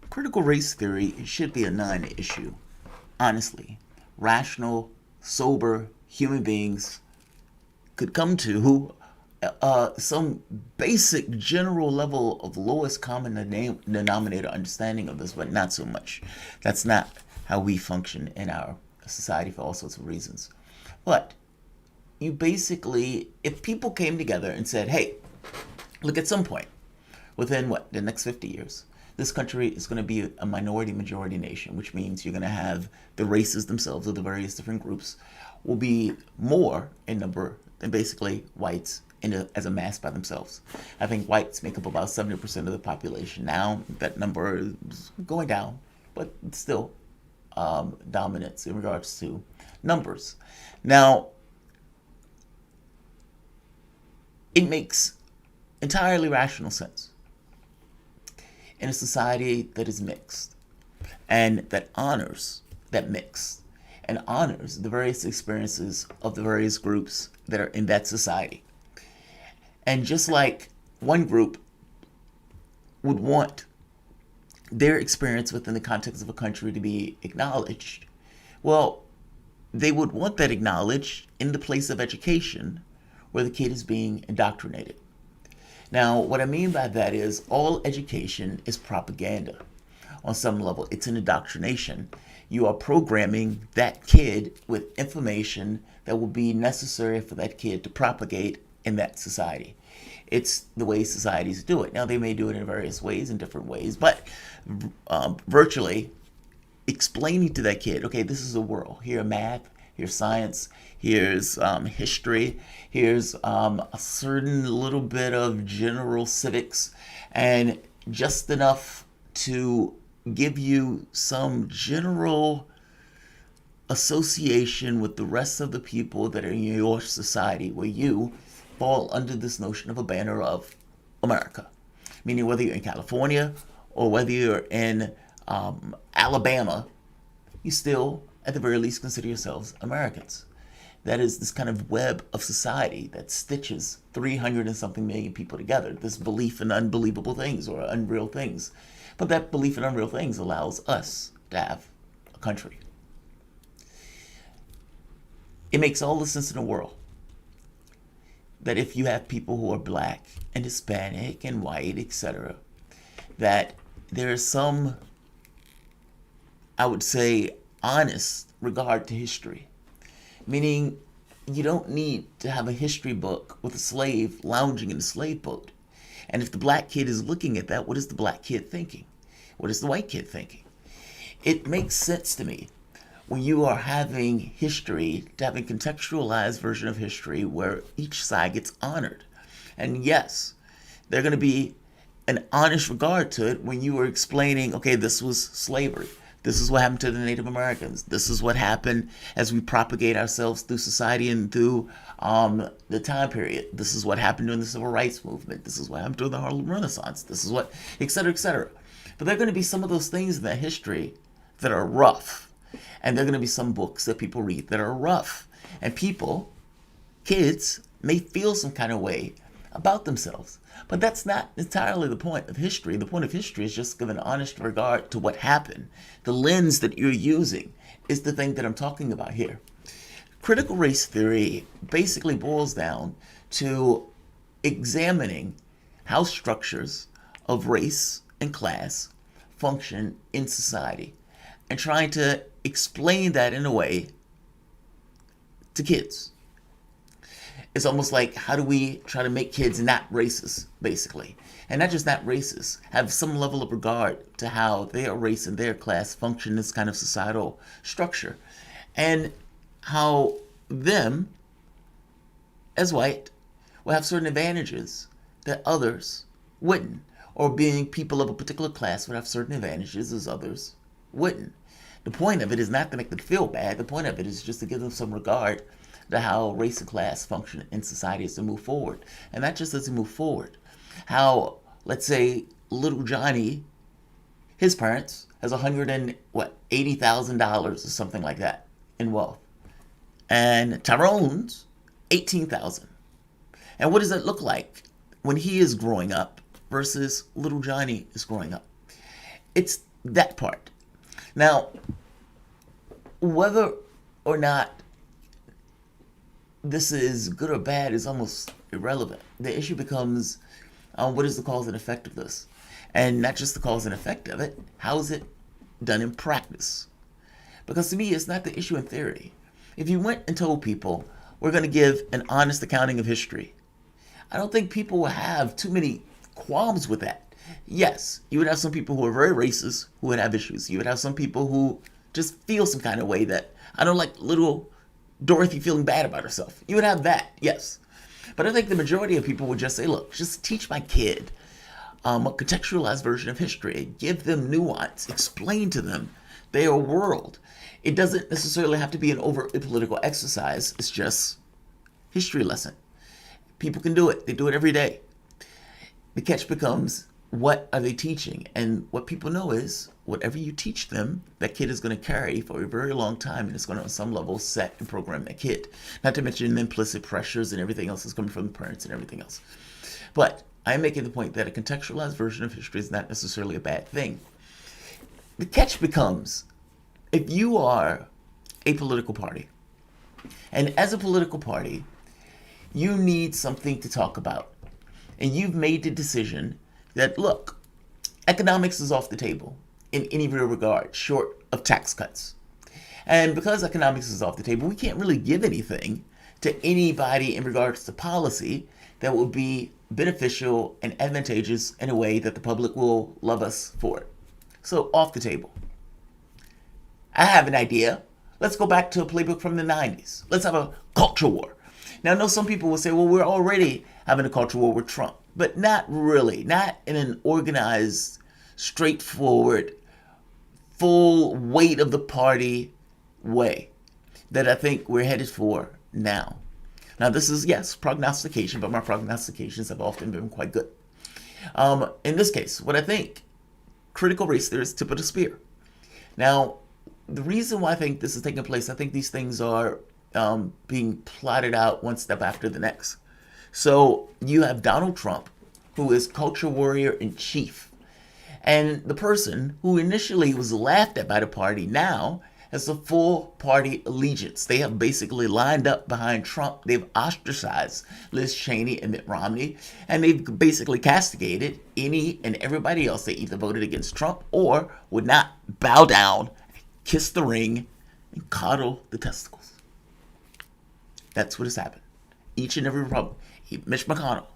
Critical race theory should be a non-issue. Honestly, rational, sober human beings could come to some basic general level of lowest common denominator understanding of this, but not so much. That's not how we function in our society for all sorts of reasons. But you basically, if people came together and said, hey, look, at some point within the next 50 years, this country is going to be a minority majority nation, which means you're going to have the races themselves, or the various different groups, will be more in number than basically whites as a mass by themselves. I think whites make up about 70% of the population now. That number is going down, but it's still dominance in regards to numbers. Now, it makes entirely rational sense in a society that is mixed and that honors that mix and honors the various experiences of the various groups that are in that society. And just like one group would want their experience within the context of a country to be acknowledged, well, they would want that acknowledged in the place of education where the kid is being indoctrinated. Now, what I mean by that is all education is propaganda. On some level, it's an indoctrination. You are programming that kid with information that will be necessary for that kid to propagate in that society. It's the way societies do it. Now, they may do it in various ways, in different ways, but virtually explaining to that kid, okay, this is a world. Here's math, here's science, here's history, here's a certain little bit of general civics, and just enough to give you some general association with the rest of the people that are in your society, where you fall under this notion of a banner of America. Meaning whether you're in California or whether you're in Alabama, you still, at the very least, consider yourselves Americans. That is this kind of web of society that stitches 300 and something million people together, this belief in unbelievable things or unreal things. But that belief in unreal things allows us to have a country. It makes all the sense in the world that if you have people who are black and Hispanic and white, etc., that there is some, I would say, honest regard to history. Meaning, you don't need to have a history book with a slave lounging in a slave boat. And if the black kid is looking at that, what is the black kid thinking? What is the white kid thinking? It makes sense to me when you are having history, to have a contextualized version of history where each side gets honored. And yes, they're going to be an honest regard to it when you are explaining, okay, this was slavery. This is what happened to the Native Americans. This is what happened as we propagate ourselves through society and through the time period. This is what happened during the Civil Rights Movement. This is what happened during the Harlem Renaissance. This is what, et cetera, et cetera. But there are going to be some of those things in that history that are rough. And there are going to be some books that people read that are rough. And people, kids, may feel some kind of way about themselves. But that's not entirely the point of history. The point of history is just give an honest regard to what happened. The lens that you're using is the thing that I'm talking about here. Critical race theory basically boils down to examining how structures of race and class function in society and trying to explain that in a way to kids. It's almost like, how do we try to make kids not racist, basically? And not just not racist, have some level of regard to how their race and their class function in this kind of societal structure. And how them, as white, will have certain advantages that others wouldn't. Or being people of a particular class would have certain advantages as others wouldn't. The point of it is not to make them feel bad. The point of it is just to give them some regard to how race and class function in society as they move forward. And not just as they move forward. How, let's say, little Johnny, his parents, has $180,000 or something like that in wealth. And Tyrone's $18,000. And what does that look like when he is growing up versus little Johnny is growing up? It's that part. Now, whether or not this is good or bad is almost irrelevant. The issue becomes what is the cause and effect of this? And not just the cause and effect of it, how is it done in practice? Because to me, it's not the issue in theory. If you went and told people, we're going to give an honest accounting of history, I don't think people will have too many qualms with that. Yes, you would have some people who are very racist who would have issues. You would have some people who just feel some kind of way that, I don't like little Dorothy feeling bad about herself. You would have that, yes. But I think the majority of people would just say, look, just teach my kid a contextualized version of history. Give them nuance. Explain to them their world. It doesn't necessarily have to be an overtly political exercise. It's just history lesson. People can do it. They do it every day. The catch becomes, what are they teaching? And what people know is, whatever you teach them, that kid is going to carry for a very long time, and it's going to, on some level, set and program that kid. Not to mention the implicit pressures and everything else that's coming from the parents and everything else. But I'm making the point that a contextualized version of history is not necessarily a bad thing. The catch becomes, if you are a political party, and as a political party, you need something to talk about, and you've made the decision that, look, economics is off the table in any real regard, short of tax cuts. And because economics is off the table, we can't really give anything to anybody in regards to policy that will be beneficial and advantageous in a way that the public will love us for it. So, off the table. I have an idea. Let's go back to a playbook from the 90s. Let's have a culture war. Now, I know some people will say, well, we're already having a culture war with Trump. But not really. Not in an organized, straightforward, full weight of the party way that I think we're headed for now. Now, this is, yes, prognostication, but my prognostications have often been quite good. In this case, what I think, critical race theory is tip of the spear. Now, the reason why I think this is taking place, I think these things are being plotted out one step after the next. So you have Donald Trump, who is culture warrior in chief, and the person who initially was laughed at by the party now has a full party allegiance. They have basically lined up behind Trump. They've ostracized Liz Cheney and Mitt Romney, and they've basically castigated any and everybody else that either voted against Trump or would not bow down, kiss the ring, and coddle the testicles. That's what has happened. Each and every Republican. Mitch McConnell.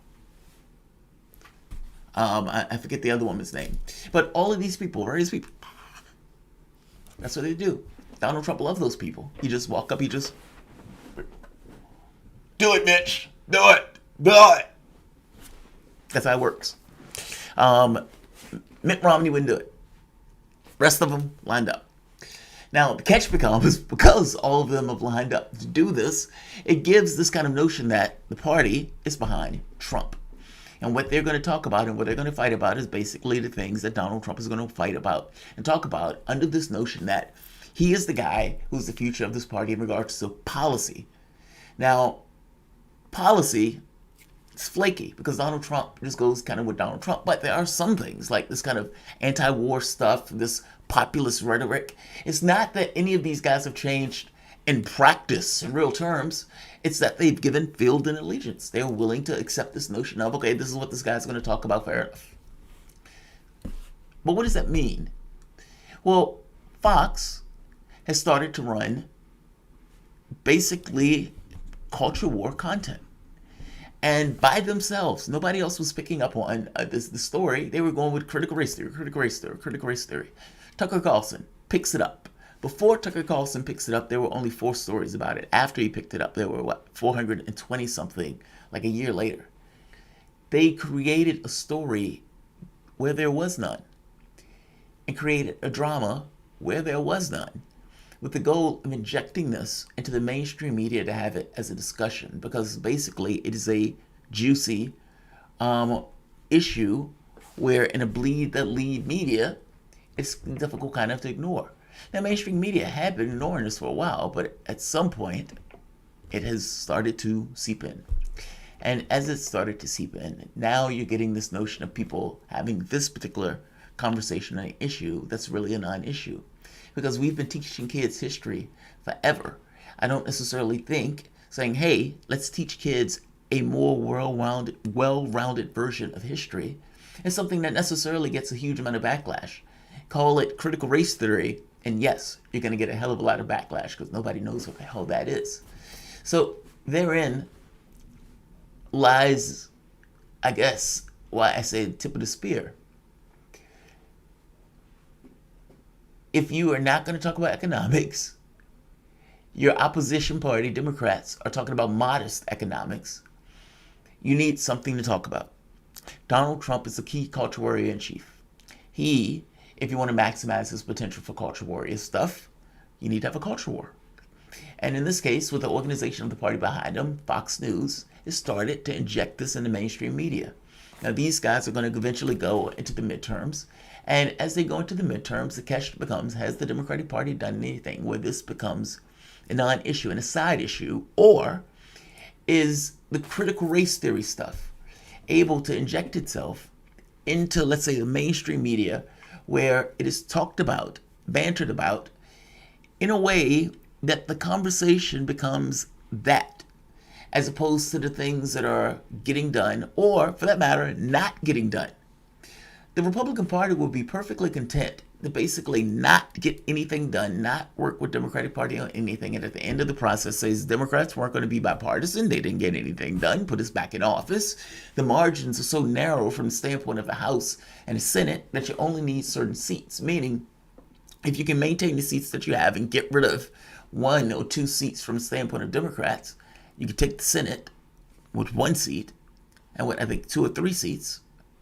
I forget the other woman's name. But all of these people, various people, that's what they do. Donald Trump loves those people. He just walk up, he just, do it, Mitch. Do it. Do it. That's how it works. Mitt Romney wouldn't do it. Rest of them lined up. Now, the catch becomes, because all of them have lined up to do this, it gives this kind of notion that the party is behind Trump. And what they're going to talk about and what they're going to fight about is basically the things that Donald Trump is going to fight about and talk about under this notion that he is the guy who's the future of this party in regards to policy. Now, policy is flaky because Donald Trump just goes kind of with Donald Trump. But there are some things like this kind of anti-war stuff, this populist rhetoric. It's not that any of these guys have changed in practice, in real terms. It's that they've given field and allegiance. They're willing to accept this notion of, okay, this is what this guy's going to talk about, fair enough. But what does that mean? Well, Fox has started to run basically culture war content. And by themselves, nobody else was picking up on the story. They were going with critical race theory, critical race theory, critical race theory. Tucker Carlson picks it up. Before Tucker Carlson picks it up, there were only 4 stories about it. After he picked it up, there were, 420 something, like a year later. They created a story where there was none, and created a drama where there was none, with the goal of injecting this into the mainstream media to have it as a discussion, because basically it is a juicy issue where in a bleed that lead media, it's difficult kind of to ignore. Now, mainstream media had been ignoring this for a while, but at some point, it has started to seep in. And as it started to seep in, now you're getting this notion of people having this particular conversation on an issue that's really a non-issue. Because we've been teaching kids history forever. I don't necessarily think saying, hey, let's teach kids a more well-rounded version of history is something that necessarily gets a huge amount of backlash. Call it critical race theory, and yes, you're going to get a hell of a lot of backlash because nobody knows what the hell that is. So therein lies, I guess, why I say the tip of the spear. If you are not going to talk about economics, your opposition party, Democrats, are talking about modest economics, you need something to talk about. Donald Trump is the key culture warrior in chief. He, if you want to maximize his potential for culture warrior stuff, you need to have a culture war. And in this case, with the organization of the party behind him, Fox News, has started to inject this in the mainstream media. Now, these guys are going to eventually go into the midterms. And as they go into the midterms, the question becomes, has the Democratic Party done anything where this becomes a non-issue and a side issue? Or is the critical race theory stuff able to inject itself into, let's say, the mainstream media where it is talked about, bantered about, in a way that the conversation becomes that, as opposed to the things that are getting done, or, for that matter, not getting done. The Republican Party will be perfectly content to basically not get anything done, not work with Democratic Party on anything, and at the end of the process says Democrats weren't going to be bipartisan, they didn't get anything done, put us back in office. The margins are so narrow from the standpoint of the House and the Senate that you only need certain seats, meaning if you can maintain the seats that you have and get rid of 1 or 2 seats from the standpoint of Democrats, you can take the Senate with 1 seat and with, I think, 2 or 3 seats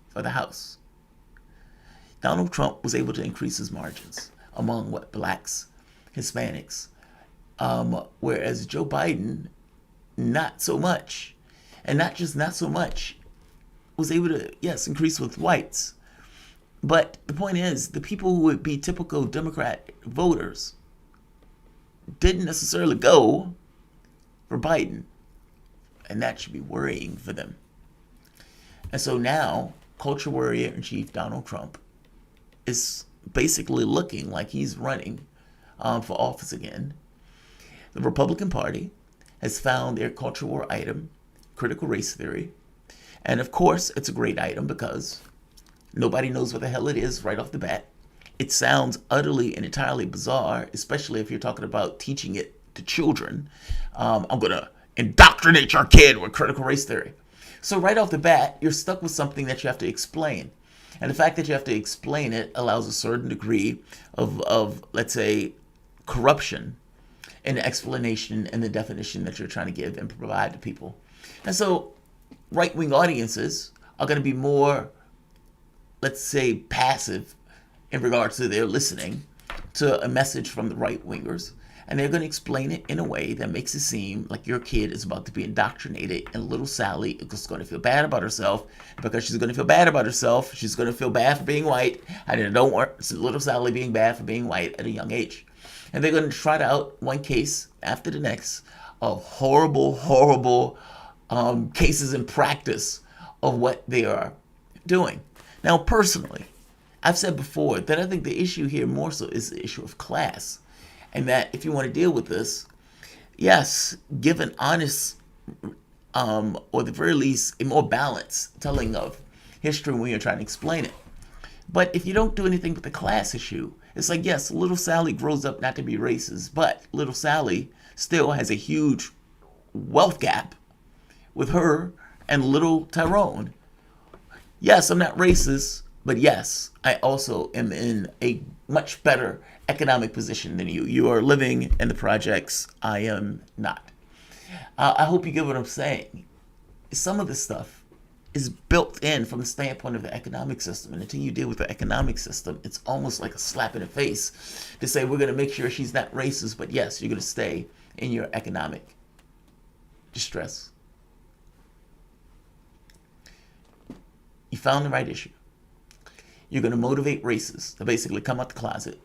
for the House. Donald Trump was able to increase his margins among blacks, Hispanics, whereas Joe Biden, not so much. And not just not so much, was able to, yes, increase with whites. But the point is, the people who would be typical Democrat voters didn't necessarily go for Biden. And that should be worrying for them. And so now, culture warrior in chief Donald Trump is basically looking like he's running for office again. The Republican Party has found their culture war item, critical race theory. And of course, it's a great item because nobody knows what the hell it is right off the bat. It sounds utterly and entirely bizarre, especially if you're talking about teaching it to children. I'm going to indoctrinate your kid with critical race theory. So right off the bat, you're stuck with something that you have to explain. And the fact that you have to explain it allows a certain degree of let's say, corruption in the explanation and the definition that you're trying to give and provide to people. And so right-wing audiences are going to be more, let's say, passive in regards to their listening to a message from the right-wingers. And they're going to explain it in a way that makes it seem like your kid is about to be indoctrinated, and little Sally is going to feel bad about herself. Because she's going to feel bad about herself, she's going to feel bad for being white. And I don't want little Sally being bad for being white at a young age. And they're going to trot out one case after the next of horrible, horrible cases in practice of what they are doing. Now, personally, I've said before that I think the issue here more so is the issue of class. And that if you want to deal with this, yes, give an honest, or at the very least, a more balanced telling of history when you're trying to explain it. But if you don't do anything with the class issue, it's like, yes, little Sally grows up not to be racist, but little Sally still has a huge wealth gap with her and little Tyrone. Yes, I'm not racist, but yes, I also am in a much better economic position than you. You are living in the projects. I am not. I hope you get what I'm saying. Some of this stuff is built in from the standpoint of the economic system. And until you deal with the economic system, it's almost like a slap in the face to say, we're going to make sure she's not racist, but yes, you're going to stay in your economic distress. You found the right issue. You're going to motivate racists to basically come out the closet.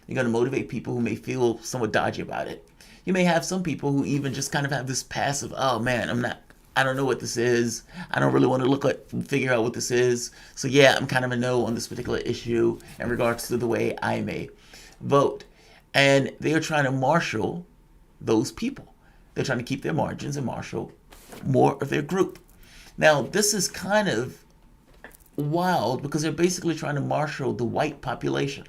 You're going to motivate people who may feel somewhat dodgy about it. You may have some people who even just kind of have this passive, oh man, I don't know what this is. I don't really want to figure out what this is. So yeah, I'm kind of a no on this particular issue in regards to the way I may vote. And they are trying to marshal those people. They're trying to keep their margins and marshal more of their group. Now, this is kind of wild because they're basically trying to marshal the white population.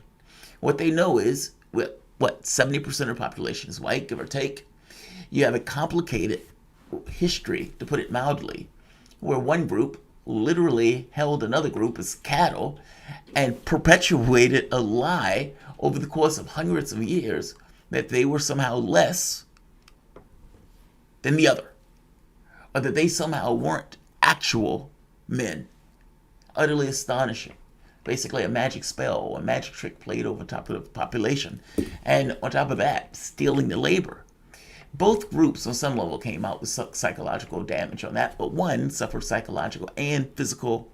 What they know is, what, 70% of the population is white, give or take. You have a complicated history, to put it mildly, where one group literally held another group as cattle and perpetuated a lie over the course of hundreds of years that they were somehow less than the other, or that they somehow weren't actual men. Utterly astonishing. Basically a magic spell, a magic trick played over top of the population. And on top of that, stealing the labor. Both groups on some level came out with psychological damage on that, but one suffered psychological and physical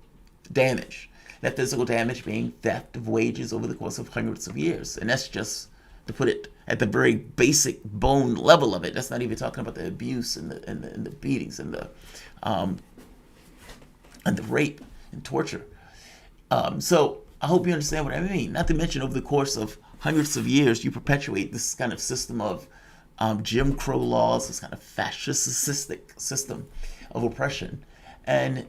damage. That physical damage being theft of wages over the course of hundreds of years. And that's just, to put it at the very basic bone level of it. That's not even talking about the abuse and the beatings and the rape and torture. So I hope you understand what I mean. Not to mention, over the course of hundreds of years, you perpetuate this kind of system of Jim Crow laws, this kind of fascistic system of oppression, and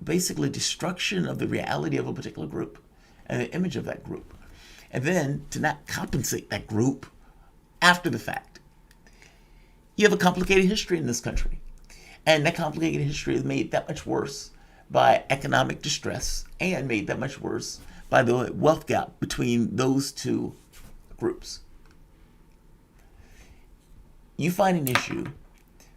basically destruction of the reality of a particular group and the image of that group. And then to not compensate that group after the fact. You have a complicated history in this country. And that complicated history is made that much worse by economic distress and made that much worse by the wealth gap between those two groups. You find an issue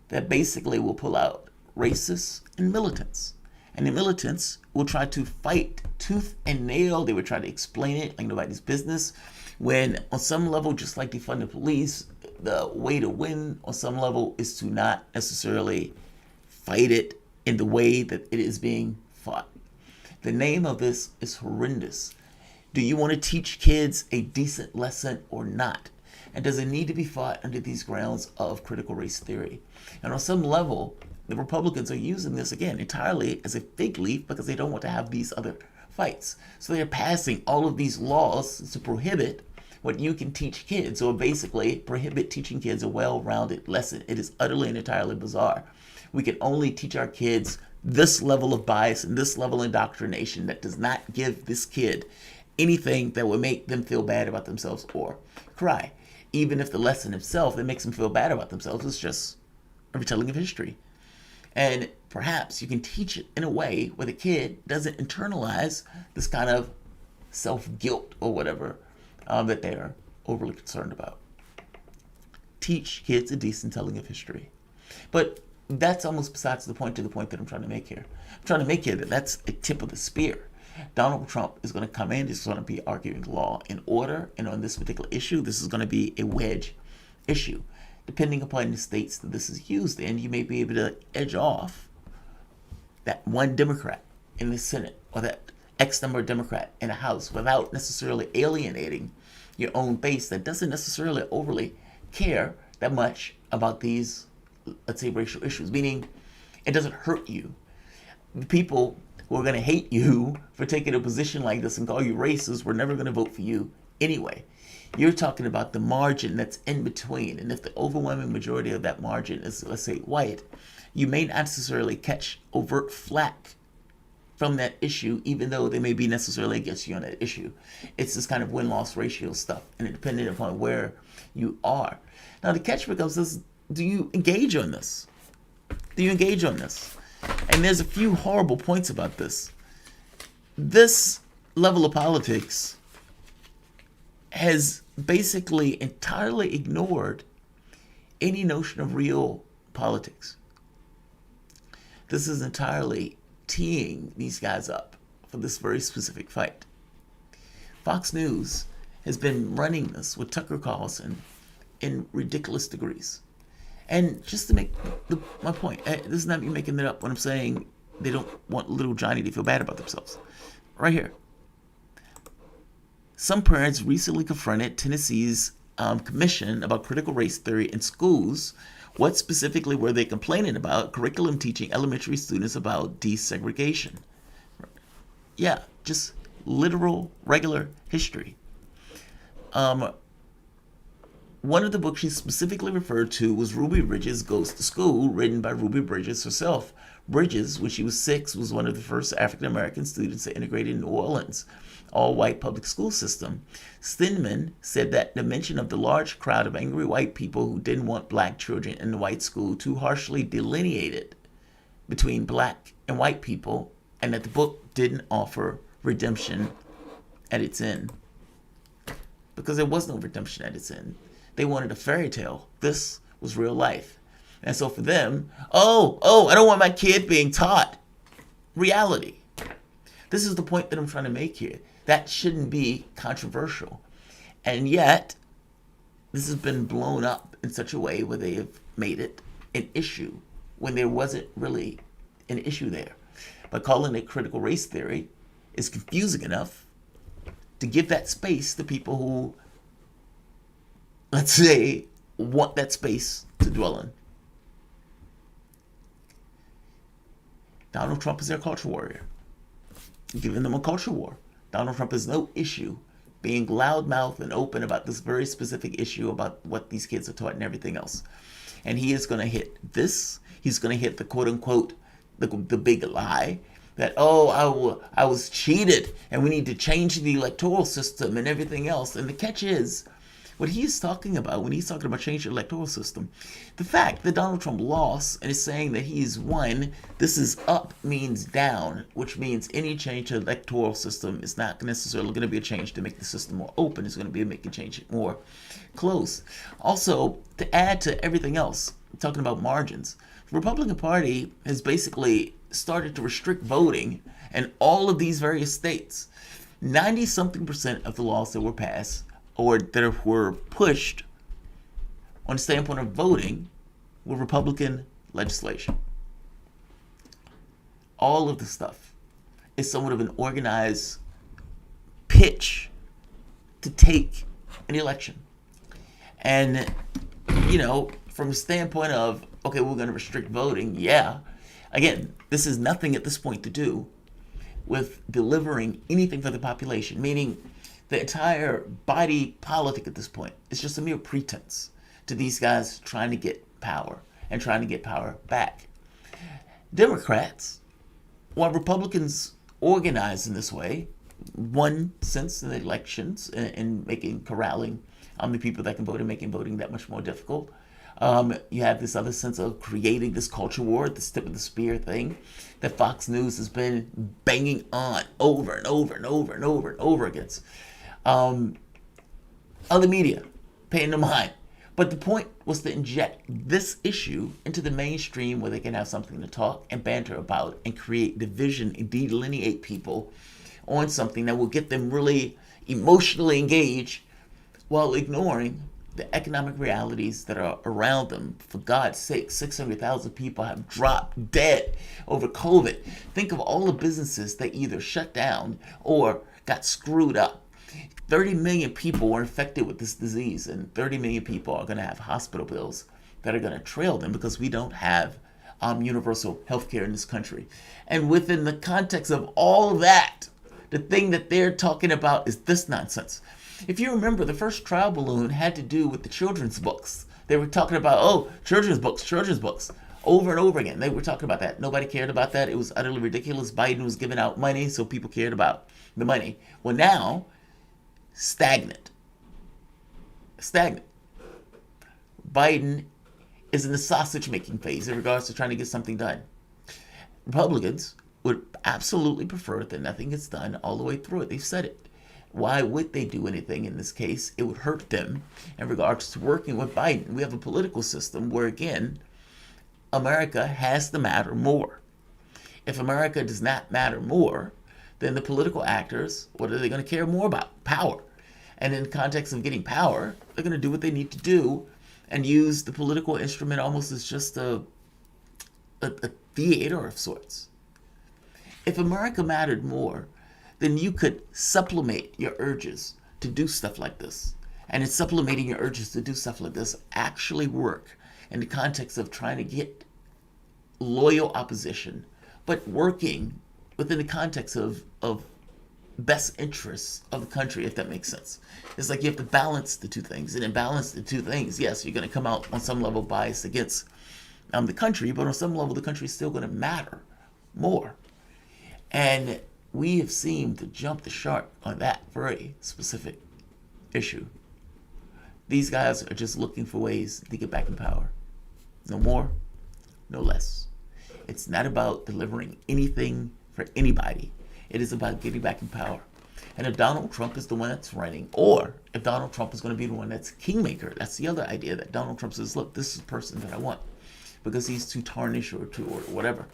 that basically will pull out racists and militants. And the militants will try to fight tooth and nail. They would try to explain it like nobody's business. When on some level, just like defund the police, the way to win on some level is to not necessarily fight it in the way that it is being fought. The name of this is horrendous. Do you want to teach kids a decent lesson or not? And does it need to be fought under these grounds of critical race theory? And on some level, the Republicans are using this, again, entirely as a fig leaf because they don't want to have these other fights. So they're passing all of these laws to prohibit what you can teach kids, or basically prohibit teaching kids a well-rounded lesson. It is utterly and entirely bizarre. We can only teach our kids this level of bias and this level of indoctrination that does not give this kid anything that will make them feel bad about themselves or cry. Even if the lesson itself that makes them feel bad about themselves is just a retelling of history. And perhaps you can teach it in a way where the kid doesn't internalize this kind of self-guilt or whatever that they are overly concerned about. Teach kids a decent telling of history. But that's almost besides the point, to the point that I'm trying to make here. I'm trying to make here that that's a tip of the spear. Donald Trump is going to come in. He's going to be arguing law and order. And on this particular issue, this is going to be a wedge issue. Depending upon the states that this is used in, you may be able to edge off that one Democrat in the Senate or that X number of Democrat in the House without necessarily alienating your own base that doesn't necessarily overly care that much about these, let's say, racial issues, meaning it doesn't hurt you. The people who are going to hate you for taking a position like this and call you racist were never going to vote for you anyway. You're talking about the margin that's in between. And if the overwhelming majority of that margin is, let's say, white, you may not necessarily catch overt flack from that issue, even though they may be necessarily against you on that issue. It's this kind of win-loss ratio stuff, and it depending upon where you are. Now, the catch becomes this: do you engage on this? Do you engage on this? And there's a few horrible points about this. This level of politics has basically entirely ignored any notion of real politics. This is entirely teeing these guys up for this very specific fight. Fox News has been running this with Tucker Carlson in ridiculous degrees. And just to make my point, this is not me making it up when I'm saying they don't want little Johnny to feel bad about themselves. Right here. Some parents recently confronted Tennessee's commission about critical race theory in schools What specifically were they complaining about? Curriculum teaching elementary students about desegregation. Yeah, just literal, regular history. One of the books she specifically referred to was Ruby Bridges Goes to School, written by Ruby Bridges herself. Bridges, when she was 6, was one of the first African American students to integrate in New Orleans' all-white public school system. Steinman said that the mention of the large crowd of angry white people who didn't want black children in the white school too harshly delineated between black and white people, and that the book didn't offer redemption at its end. Because there was no redemption at its end. They wanted a fairy tale. This was real life. And so for them, I don't want my kid being taught reality. This is the point that I'm trying to make here. That shouldn't be controversial. And yet, this has been blown up in such a way where they have made it an issue when there wasn't really an issue there. By calling it critical race theory is confusing enough to give that space to people who, let's say, want that space to dwell in. Donald Trump is their culture warrior, giving them a culture war. Donald Trump has no issue being loudmouth and open about this very specific issue about what these kids are taught and everything else. And he is going to hit this. He's going to hit the quote unquote, the big lie that, I was cheated and we need to change the electoral system and everything else. And the catch is, what he's talking about when he's talking about changing the electoral system, the fact that Donald Trump lost and is saying that he's won, this is up means down, which means any change to the electoral system is not necessarily going to be a change to make the system more open. It's going to be making change it more close. Also, to add to everything else, talking about margins, the Republican Party has basically started to restrict voting in all of these various states. 90-something% of the laws that were passed or that were pushed on the standpoint of voting were Republican legislation. All of the stuff is somewhat of an organized pitch to take an election. And, from the standpoint of, okay, we're going to restrict voting, yeah. Again, this is nothing at this point to do with delivering anything for the population, meaning the entire body politic at this point is just a mere pretense to these guys trying to get power and trying to get power back. Democrats, while Republicans organize in this way, won since the elections in making corralling the people that can vote and making voting that much more difficult. You have this other sense of creating this culture war, this tip of the spear thing that Fox News has been banging on over and over and over and over and over against. Other media paying no mind. But the point was to inject this issue into the mainstream where they can have something to talk and banter about and create division and delineate people on something that will get them really emotionally engaged while ignoring the economic realities that are around them. For God's sake, 600,000 people have dropped dead over COVID. Think of all the businesses that either shut down or got screwed up. 30 million people were infected with this disease, and 30 million people are going to have hospital bills that are going to trail them because we don't have universal health care in this country. And within the context of all of that, the thing that they're talking about is this nonsense. If you remember, the first trial balloon had to do with the children's books. They were talking about, children's books, over and over again. They were talking about that. Nobody cared about that. It was utterly ridiculous. Biden was giving out money, so people cared about the money. Well, now, stagnant. Biden is in the sausage-making phase in regards to trying to get something done. Republicans would absolutely prefer that nothing gets done all the way through it. They've said it. Why would they do anything in this case? It would hurt them in regards to working with Biden. We have a political system where, again, America has to matter more. If America does not matter more, then the political actors, what are they going to care more about? Power. And in the context of getting power, they're going to do what they need to do and use the political instrument almost as just a theater of sorts. If America mattered more, then you could sublimate your urges to do stuff like this. And in sublimating your urges to do stuff like this, actually work in the context of trying to get loyal opposition, but working within the context of best interests of the country, if that makes sense. It's like you have to balance the two things. And in balance the two things, yes, you're going to come out on some level biased against the country, but on some level the country is still going to matter more. And we have seemed to jump the shark on that very specific issue. These guys are just looking for ways to get back in power. No more, no less. It's not about delivering anything for anybody. It is about getting back in power. And if Donald Trump is the one that's running, or if Donald Trump is going to be the one that's kingmaker, that's the other idea, that Donald Trump says, look, this is the person that I want, because he's too tarnished or whatever.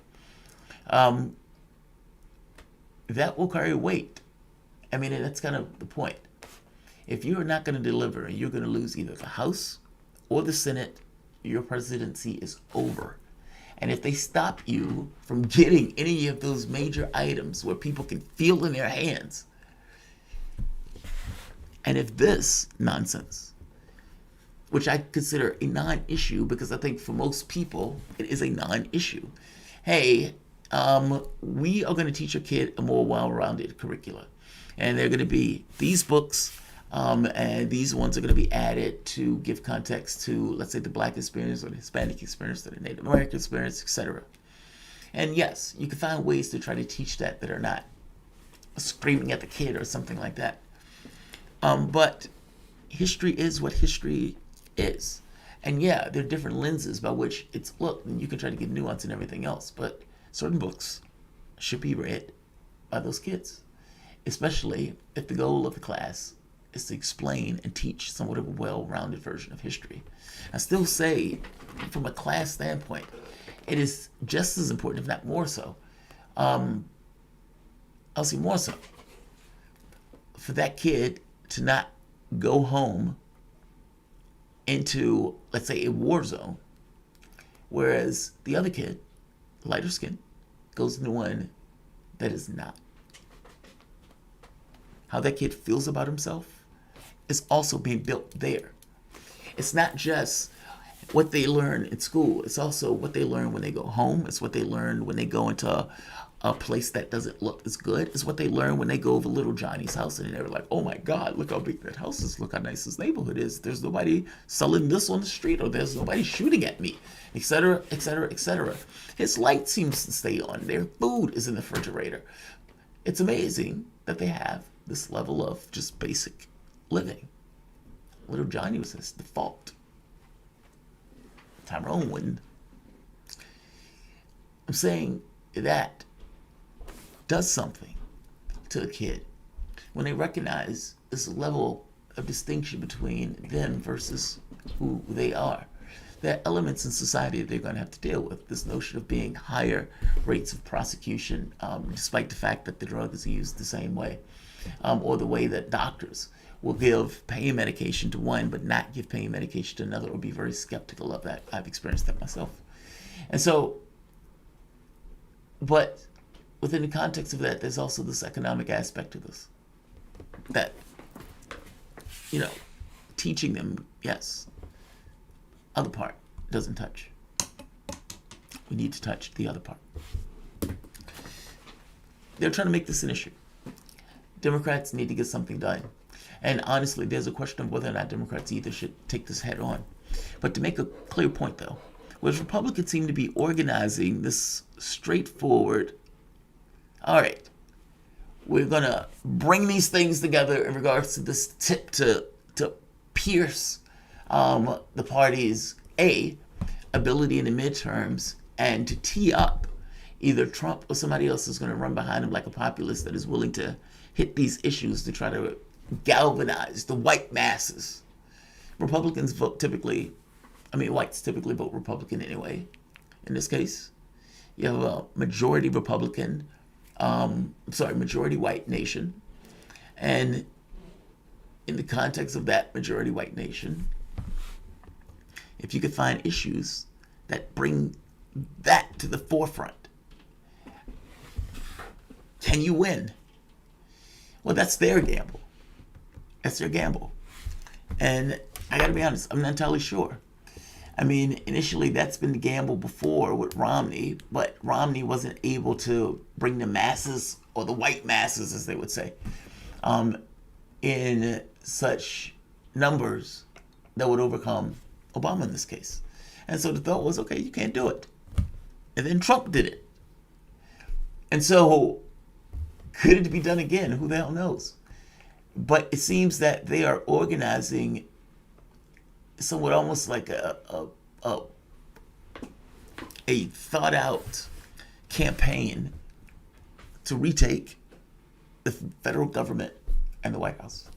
That will carry weight. I mean, and that's kind of the point. If you're not going to deliver and you're going to lose either the House or the Senate, your presidency is over. And if they stop you from getting any of those major items where people can feel in their hands, and if this nonsense, which I consider a non-issue, because I think for most people it is a non-issue. Hey, we are going to teach your kid a more well-rounded curricula. And they're going to be these books, and these ones are going to be added to give context to, let's say, the Black experience or the Hispanic experience or the Native American experience, etc. And yes, you can find ways to try to teach that are not screaming at the kid or something like that. But history is what history is. And yeah, there are different lenses by which it's looked, and you can try to give nuance and everything else. But certain books should be read by those kids, especially if the goal of the class is to explain and teach somewhat of a well-rounded version of history. I still say, from a class standpoint, it is just as important, if not more so, I'll say more so, for that kid to not go home into, let's say, a war zone, whereas the other kid, lighter skin, goes into one that is not. How that kid feels about himself is also being built there. It's not just what they learn in school. It's also what they learn when they go home. It's what they learn when they go into a place that doesn't look as good. It's what they learn when they go over little Johnny's house and they're like, oh my God, look how big that house is. Look how nice this neighborhood is. There's nobody selling this on the street, or there's nobody shooting at me, etc., etc., etc. His light seems to stay on. Their food is in the refrigerator. It's amazing that they have this level of just basic living. Little Johnny was his default. Tyrone wouldn't. I'm saying that does something to a kid when they recognize this level of distinction between them versus who they are. There are elements in society that they're going to have to deal with. This notion of being higher rates of prosecution, despite the fact that the drug is used the same way, or the way that doctors will give pain medication to one but not give pain medication to another, or be very skeptical of that. I've experienced that myself. And so, but within the context of that, there's also this economic aspect of this. That, teaching them, yes, other part doesn't touch. We need to touch the other part. They're trying to make this an issue. Democrats need to get something done. And honestly, there's a question of whether or not Democrats either should take this head on. But to make a clear point, though, whereas Republicans seem to be organizing this straightforward, all right, we're going to bring these things together in regards to this tip to pierce the party's ability in the midterms, and to tee up either Trump or somebody else is going to run behind him like a populist that is willing to hit these issues to try to galvanize the white masses. Whites typically vote Republican anyway. In this case, you have a majority Republican, majority white nation. And in the context of that majority white nation, if you could find issues that bring that to the forefront, can you win? Well, that's their gamble. That's their gamble. And I got to be honest, I'm not entirely sure. I mean, initially that's been the gamble before with Romney, but Romney wasn't able to bring the masses, or the white masses, as they would say, in such numbers that would overcome Obama in this case. And so the thought was, okay, you can't do it. And then Trump did it. And so could it be done again? Who the hell knows? But it seems that they are organizing somewhat almost like a thought out campaign to retake the federal government and the White House.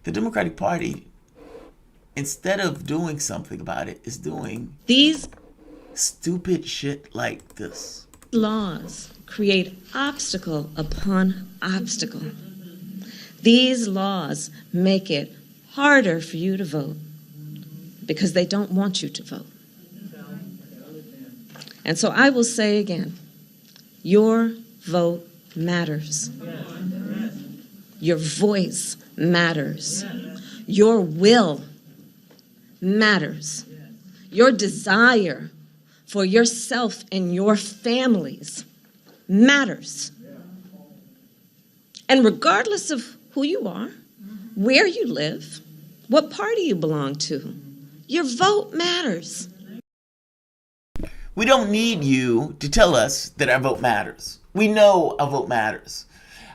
The Democratic Party, instead of doing something about it, is doing these stupid shit like this. Laws create obstacle upon obstacle. These laws make it harder for you to vote because they don't want you to vote. And so I will say again, your vote matters. Your voice matters. Your will matters. Your desire for yourself and your families matters. And regardless of who you are, where you live, what party you belong to, your vote matters. We don't need you to tell us that our vote matters. We know our vote matters.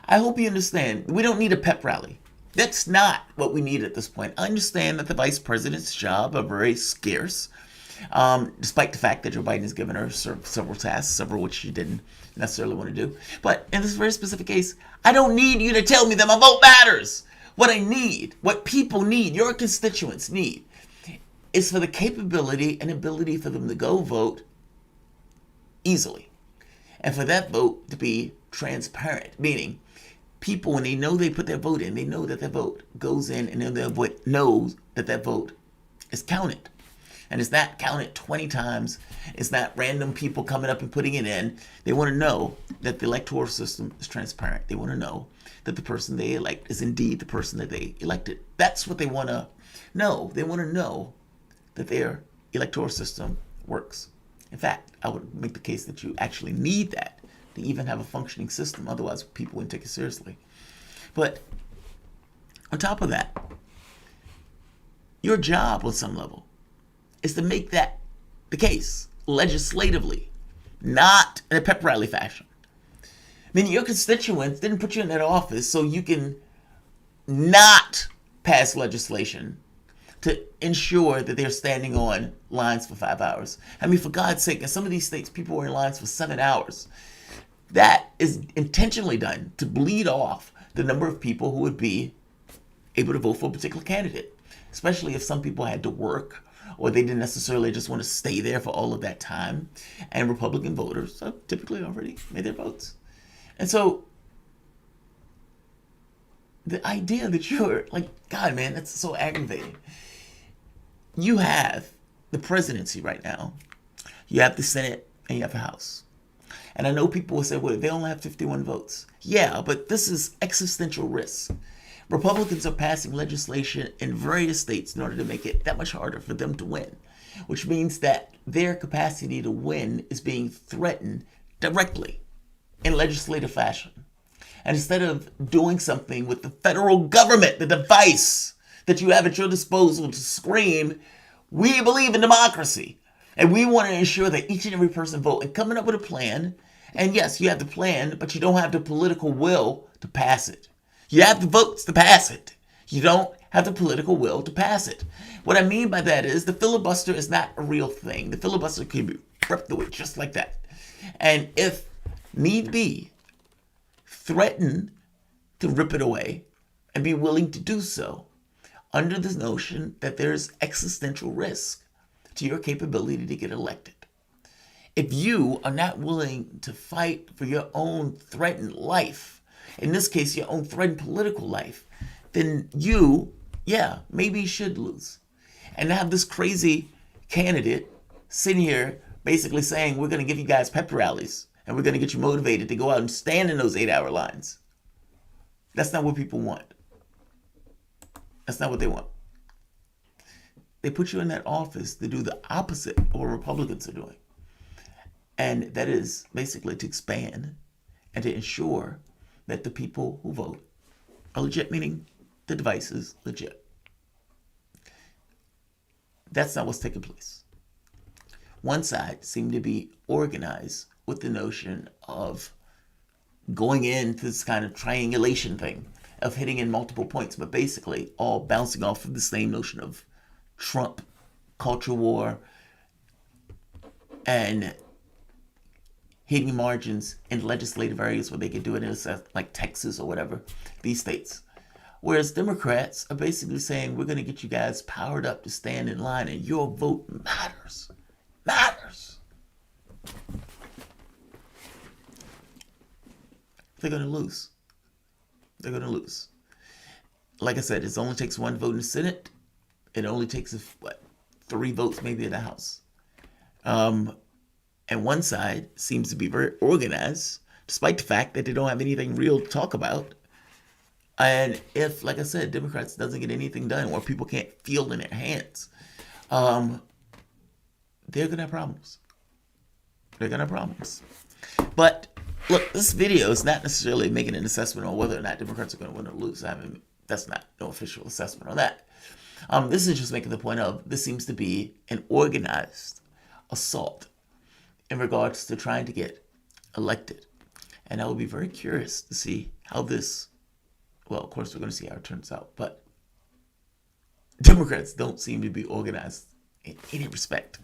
I hope you understand. We don't need a pep rally. That's not what we need at this point. I understand that the vice president's job are very scarce, despite the fact that Joe Biden has given her several tasks, several which she didn't necessarily want to do. But in this very specific case, I don't need you to tell me that my vote matters. What I need, what people need, your constituents need, is for the capability and ability for them to go vote easily. And for that vote to be transparent, meaning people, when they know they put their vote in, they know that their vote goes in, and then their vote knows that that vote is counted. And it's not counted 20 times. It's not random people coming up and putting it in. They want to know that the electoral system is transparent. They want to know that the person they elect is indeed the person that they elected. That's what they want to know. They want to know that their electoral system works. In fact, I would make the case that you actually need that to even have a functioning system. Otherwise, people wouldn't take it seriously. But on top of that, your job on some level is to make that the case legislatively, not in a pep rally fashion. I mean, your constituents didn't put you in that office so you can not pass legislation to ensure that they're standing on lines for 5 hours. I mean, for God's sake, in some of these states, people were in lines for 7 hours. That is intentionally done to bleed off the number of people who would be able to vote for a particular candidate, especially if some people had to work or they didn't necessarily just want to stay there for all of that time. And Republican voters typically already made their votes. And so the idea that you're like, God, man, that's so aggravating. You have the presidency right now. You have the Senate and you have the House. And I know people will say, well, they only have 51 votes. Yeah, but this is existential risk. Republicans are passing legislation in various states in order to make it that much harder for them to win, which means that their capacity to win is being threatened directly in legislative fashion. And instead of doing something with the federal government, the device that you have at your disposal to scream, we believe in democracy, and we want to ensure that each and every person vote, and coming up with a plan. And yes, you have the plan, but you don't have the political will to pass it. You have the votes to pass it. You don't have the political will to pass it. What I mean by that is the filibuster is not a real thing. The filibuster can be ripped away just like that. And if need be, threaten to rip it away and be willing to do so under the notion that there's existential risk to your capability to get elected. If you are not willing to fight for your own threatened life, in this case, your own threatened political life, then you, maybe should lose. And to have this crazy candidate sitting here basically saying, we're going to give you guys pep rallies and we're going to get you motivated to go out and stand in those 8-hour lines. That's not what people want. That's not what they want. they put you in that office to do the opposite of what Republicans are doing. And that is basically to expand and to ensure that the people who vote are legit, meaning the device is legit. That's not what's taking place. One side seemed to be organized with the notion of going into this kind of triangulation thing, of hitting in multiple points, but basically all bouncing off of the same notion of Trump, culture war, and hitting margins in legislative areas where they could do it in like Texas or whatever, these states. Whereas Democrats are basically saying, we're going to get you guys powered up to stand in line and your vote matters. Matters. They're going to lose. They're going to lose. Like I said, it only takes one vote in the Senate. It only takes, 3 votes maybe in the House. And one side seems to be very organized, despite the fact that they don't have anything real to talk about. And if, like I said, Democrats doesn't get anything done, or people can't feel in their hands, they're going to have problems. They're going to have problems. But look, this video is not necessarily making an assessment on whether or not Democrats are going to win or lose. I mean, that's not no official assessment on that. This is just making the point of this seems to be an organized assault in regards to trying to get elected. And I will be very curious to see how this, well, of course, we're going to see how it turns out. But Democrats don't seem to be organized in any respect.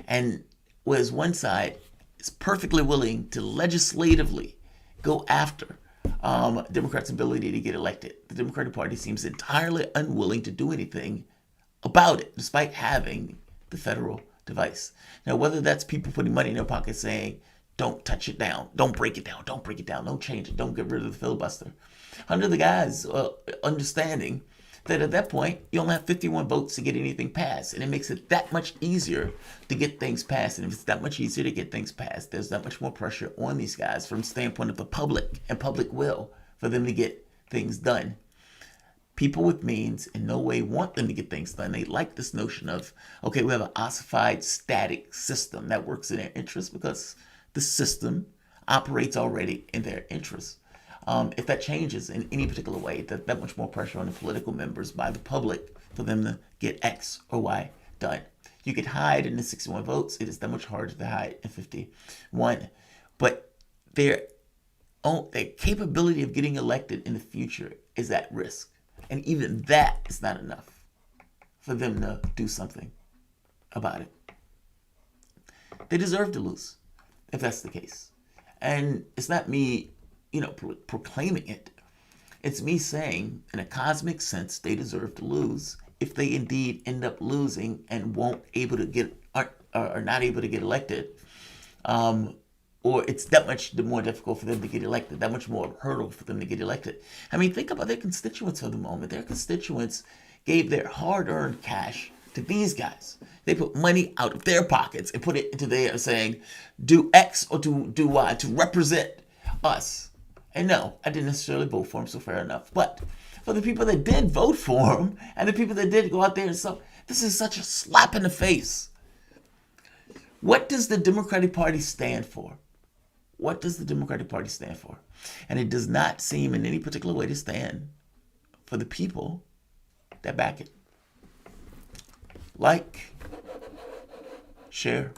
And whereas one side is perfectly willing to legislatively go after Democrats' ability to get elected, the Democratic Party seems entirely unwilling to do anything about it, despite having the federal device. Now, whether that's people putting money in their pocket saying, don't touch it down, don't break it down, don't break it down, don't change it, don't get rid of the filibuster. Under the guise understanding that at that point, you only have 51 votes to get anything passed. And it makes it that much easier to get things passed. And if it's that much easier to get things passed, there's that much more pressure on these guys from the standpoint of the public and public will for them to get things done. People with means in no way want them to get things done. They like this notion of, okay, we have an ossified, static system that works in their interest because the system operates already in their interest. If that changes in any particular way, that much more pressure on the political members by the public for them to get X or Y done. You could hide in the 61 votes. It is that much harder to hide in 51. But their capability of getting elected in the future is at risk. And even that is not enough for them to do something about it. They deserve to lose if that's the case. And it's not me proclaiming it. It's me saying, in a cosmic sense, they deserve to lose if they indeed end up losing and are not able to get elected, or it's that much more difficult for them to get elected, that much more hurdle for them to get elected. I mean, think about their constituents for the moment. Their constituents gave their hard-earned cash to these guys. They put money out of their pockets and put it into theirs, saying, do X or do Y to represent us. And no, I didn't necessarily vote for him, so fair enough. But for the people that did vote for him and the people that did go out there and so, this is such a slap in the face. What does the Democratic Party stand for? What does the Democratic Party stand for? And it does not seem in any particular way to stand for the people that back it. Like, share,